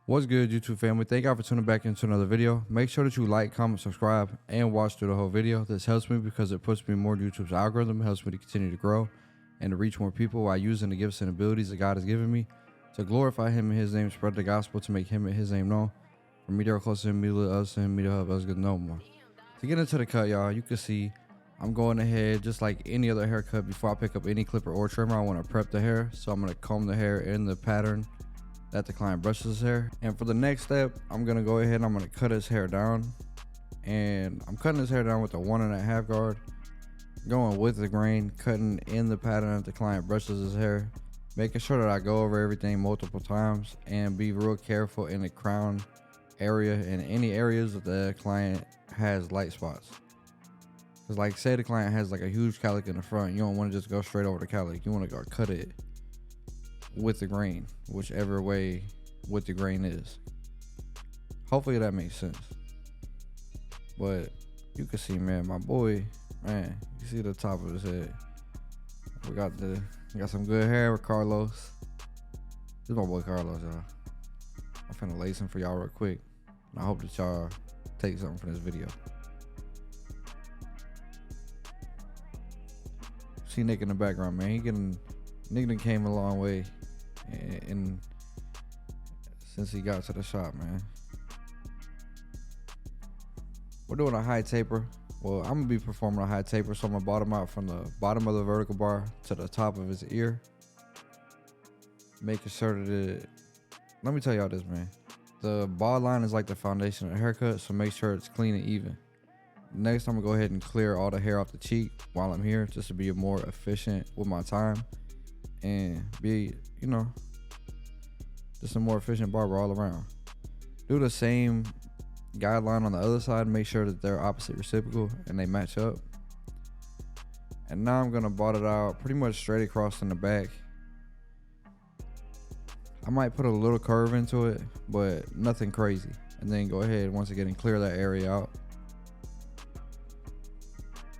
What's good, YouTube family? Thank y'all for tuning back into another video. Make sure that you like, comment, subscribe, and watch through the whole video. This helps me because it puts me more in YouTube's algorithm, helps me to continue to grow and to reach more people while using the gifts and abilities that God has given me to glorify Him in His name, spread the gospel to make Him and His name known. For me to grow closer to Him, me to love us, and me to help us get no more. To get into the cut, y'all, you can see I'm going ahead just like any other haircut. Before I pick up any clipper or trimmer, I want to prep the hair. So I'm going to comb the hair in the pattern that the client brushes his hair. And for the next step, I'm going to go ahead and I'm going to cut his hair down. And I'm cutting his hair down with a 1.5 guard, going with the grain, cutting in the pattern that the client brushes his hair, making sure that I go over everything multiple times and be real careful in the crown area and any areas that the client has light spots. Because like say the client has like a huge cowlick in the front, you don't want to just go straight over the cowlick. You want to go cut it with the grain, whichever way with the grain is. Hopefully that makes sense. But you can see, man, my boy, man, you see the top of his head. We got some good hair with Carlos. This is my boy Carlos, y'all. I'm finna lace him for y'all real quick. And I hope that y'all take something from this video. See Nick in the background, man. Nick done came a long way and since he got to the shop, man. We're doing a high taper. Well, I'm gonna be performing a high taper, so I'm gonna bottom out from the bottom of the vertical bar to the top of his ear, making sure that let me tell y'all this, man. The bald line is like the foundation of the haircut, so make sure it's clean and even. Next, I'm gonna go ahead and clear all the hair off the cheek while I'm here, just to be more efficient with my time and be, you know, just a more efficient barber all around. Do the same guideline on the other side, make sure that they're opposite reciprocal and they match up. And now I'm gonna bot it out pretty much straight across in the back. I might put a little curve into it, but nothing crazy. And then go ahead once again and clear that area out.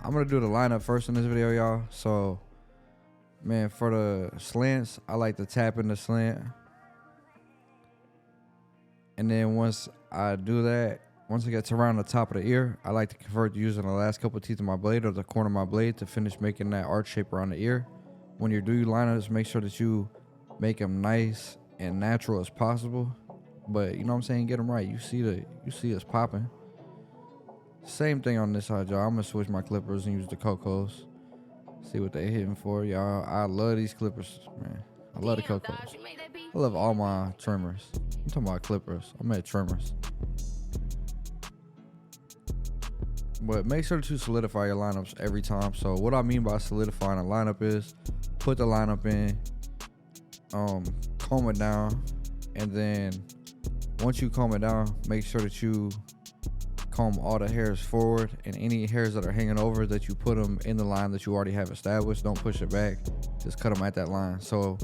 I'm gonna do the lineup first in this video, y'all. So, man, for the slants, I like to tap in the slant. And then once I do that, once it gets around the top of the ear, I like to convert to using the last couple of teeth of my blade or the corner of my blade to finish making that arch shape around the ear. When you do your lineups, make sure that you make them nice and natural as possible. But you know what I'm saying, get them right. You see us popping. Same thing on this side, y'all. I'm gonna switch my clippers and use the Cocos. See what they hitting for, y'all. I love these clippers, man. I love the Cocos. I love all my trimmers. I'm talking about clippers. I'm at trimmers. But make sure to solidify your lineups every time. So what I mean by solidifying a lineup is put the lineup in, comb it down, and then once you comb it down, make sure that you comb all the hairs forward, and any hairs that are hanging over, that you put them in the line that you already have established. Don't push it back, just cut them at that line so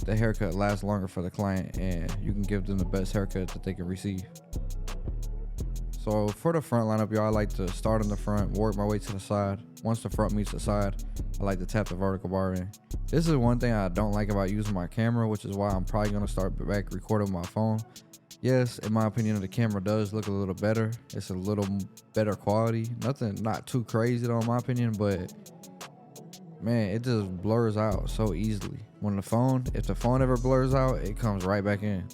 the haircut lasts longer for the client and you can give them the best haircut that they can receive. So for the front lineup, y'all, I like to start in the front, work my way to the side. Once the front meets the side, I like to tap the vertical bar in. This is one thing I don't like about using my camera, which is why I'm probably gonna start back recording with my phone. Yes, in my opinion, the camera does look a little better. It's a little better quality. Not too crazy though, in my opinion, but man, it just blurs out so easily. If the phone ever blurs out, it comes right back in.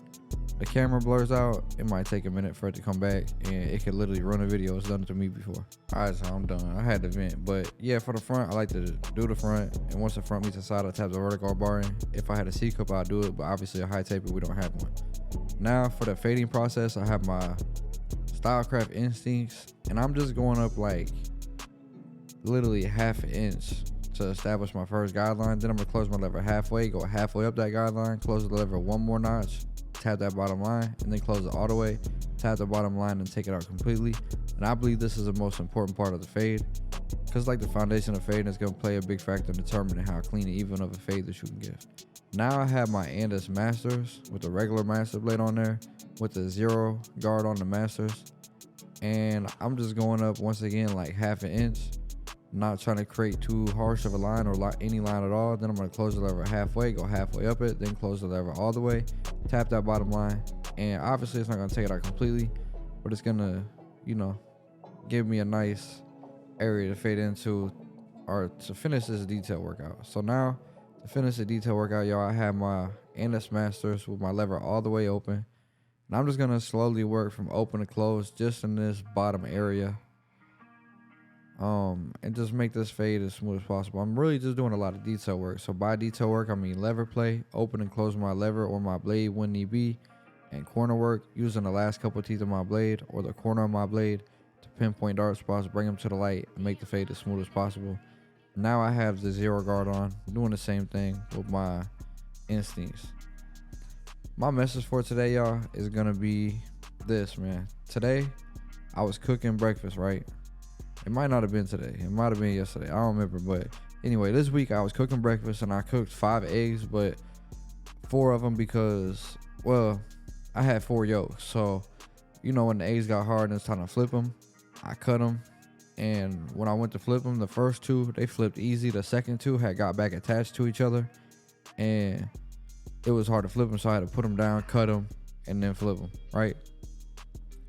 The camera blurs out, it might take a minute for it to come back, and it could literally run a video. It's done it to me before. All right, so I'm done. I had to vent, but yeah, for the front, I like to do the front, and once the front meets the side, I tap the vertical bar in. If I had a C-cup, I'd do it, but obviously a high taper, we don't have one. Now for the fading process, I have my Stylecraft Instincts, and I'm just going up like literally ½ inch to establish my first guideline. Then I'm gonna close my lever halfway, go halfway up that guideline, close the lever one more notch, tap that bottom line, and then close it all the way, tap the bottom line and take it out completely. And I believe this is the most important part of the fade, because like the foundation of fade is going to play a big factor in determining how clean and even of a fade that you can give. Now I have my Andis Masters with the regular master blade on there with the 0 guard on the masters, and I'm just going up once again like ½ inch, not trying to create too harsh of a line or any line at all. Then I'm going to close the lever halfway, go halfway up it, then close the lever all the way, tap that bottom line, And obviously it's not gonna take it out completely, but it's gonna, give me a nice area to fade into or to finish this detail workout. So now to finish the detail workout, y'all, I have my Enhancements masters with my lever all the way open. And I'm just gonna slowly work from open to close just in this bottom area. And just make this fade as smooth as possible. I'm really just doing a lot of detail work. So by detail work, I mean lever play, open and close my lever or my blade when need be, and corner work, using the last couple of teeth of my blade or the corner of my blade to pinpoint dart spots, bring them to the light, and make the fade as smooth as possible. Now I have the zero guard on, doing the same thing with my instincts. My message for today, y'all, is gonna be this, man. Today, I was cooking breakfast, right? It might not have been today. It might have been yesterday. I don't remember. But anyway, this week I was cooking breakfast and I cooked 5 eggs, but 4 of them because, well, I had 4 yolks. So, when the eggs got hard and it's time to flip them, I cut them. And when I went to flip them, the first 2, they flipped easy. The second 2 had got back attached to each other. And it was hard to flip them. So I had to put them down, cut them, and then flip them, right?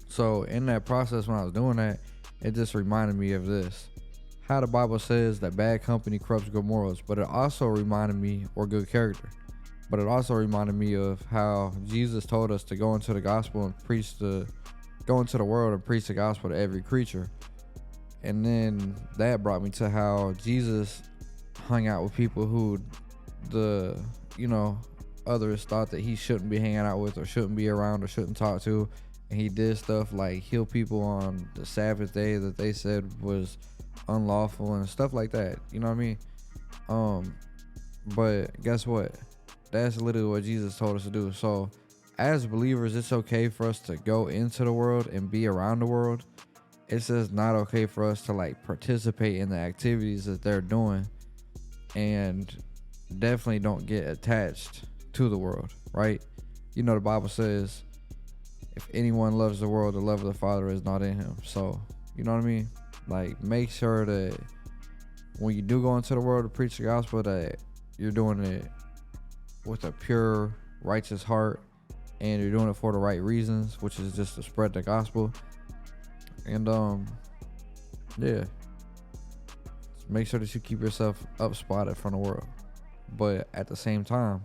So in that process, when I was doing that, it just reminded me of this. How the Bible says that bad company corrupts good morals, but it also reminded me, or good character, but it also reminded me of how Jesus told us to go into the gospel and go into the world and preach the gospel to every creature. And then that brought me to how Jesus hung out with people who others thought that he shouldn't be hanging out with or shouldn't be around or shouldn't talk to. And he did stuff like heal people on the Sabbath day that they said was unlawful and stuff like that. You know what I mean? But guess what? That's literally what Jesus told us to do. So as believers, it's okay for us to go into the world and be around the world. It's just not okay for us to participate in the activities that they're doing, and definitely don't get attached to the world, right? The Bible says, if anyone loves the world, the love of the Father is not in him. So, you know what I mean? Make sure that when you do go into the world to preach the gospel, that you're doing it with a pure, righteous heart, and you're doing it for the right reasons, which is just to spread the gospel. And, just make sure that you keep yourself up spotted from the world. But at the same time,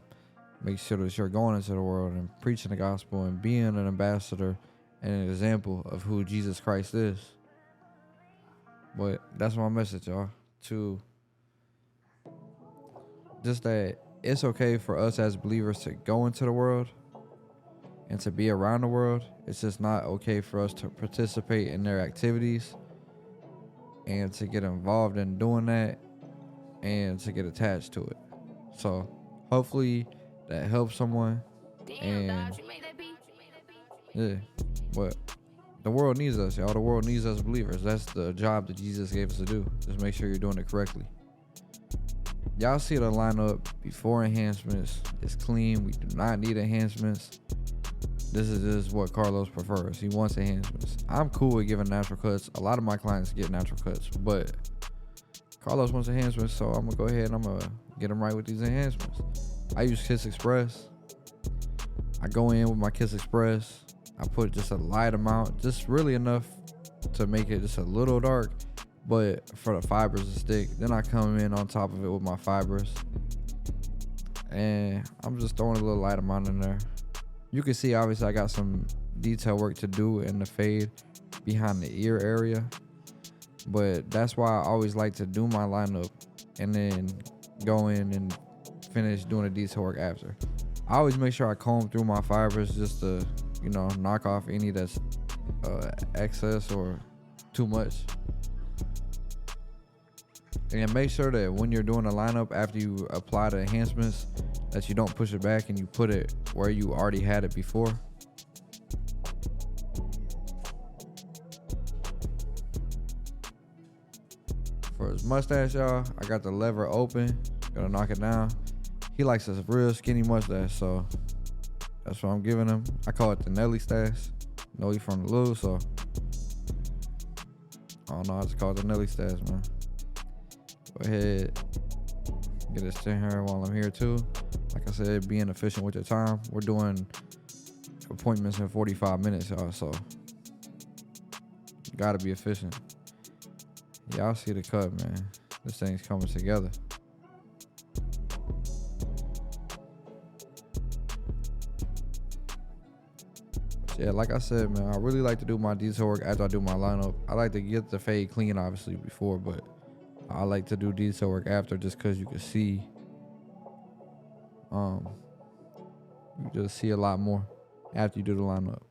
make sure that you're going into the world and preaching the gospel and being an ambassador and an example of who Jesus Christ is. But that's my message, y'all. To just that it's okay for us as believers to go into the world and to be around the world. It's just not okay for us to participate in their activities and to get involved in doing that and to get attached to it. So hopefully that helps someone. And yeah, but the world needs us, y'all. The world needs us believers. That's the job that Jesus gave us to do. Just make sure you're doing it correctly. Y'all see the lineup before enhancements. It's clean. We do not need enhancements. This is just what Carlos prefers. He wants enhancements. I'm cool with giving natural cuts. A lot of my clients get natural cuts, but Carlos wants enhancements, so I'm gonna go ahead and I'm gonna get him right with these enhancements. I use Kiss Express. I go in with my Kiss Express. I put just a light amount, just really enough to make it just a little dark, but for the fibers to stick. Then I come in on top of it with my fibers, and I'm just throwing a little light amount in there. You can see, obviously, I got some detail work to do in the fade behind the ear area, but that's why I always like to do my lineup and then go in and finish doing the detail work after. I always make sure I comb through my fibers just to, knock off any that's excess or too much. And make sure that when you're doing a lineup, after you apply the enhancements, that you don't push it back and you put it where you already had it before. For his mustache, y'all, I got the lever open. Gonna knock it down. He likes a real skinny mustache, so that's what I'm giving him. I call it the Nelly stash. Know he from the Lou, so I don't know. I just call it the Nelly stash, man. Go ahead, get this in here while I'm here too. Like I said, being efficient with your time. We're doing appointments in 45 minutes, y'all. So you gotta be efficient. Y'all see the cut, man. This thing's coming together. Yeah, like I said, man, I really like to do my detail work after I do my lineup. I like to get the fade clean, obviously, before, but I like to do detail work after just because you can see, you just see a lot more after you do the lineup.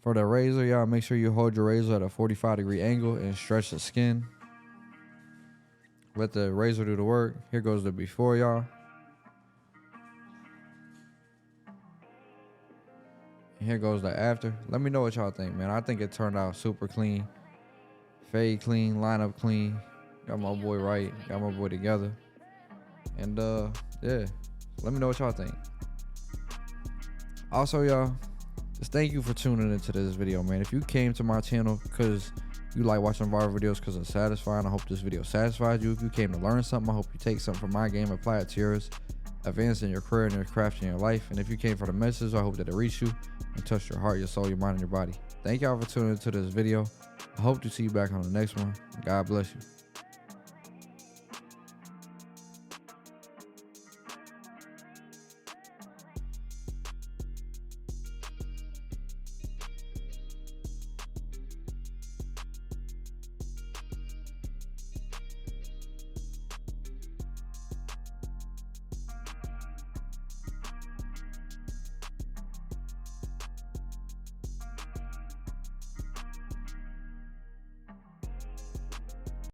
For the razor, y'all, make sure you hold your razor at a 45-degree angle and stretch the skin. Let the razor do the work. Here goes the before, y'all. Here goes the after. Let me know what y'all think, man. I think it turned out super clean. Fade clean, lineup clean. Got my boy right. Got my boy together. And yeah, let me know what y'all think. Also, y'all, just thank you for tuning into this video, man. If you came to my channel because you like watching viral videos because it's satisfying, I hope this video satisfied you. If you came to learn something, I hope you take something from my game, apply it to yours, advance in your career and your craft and your life. And if you came for the message, I hope that it reached you and touched your heart, your soul, your mind, and your body. Thank y'all for tuning into this video. I hope to see you back on the next one. God bless you.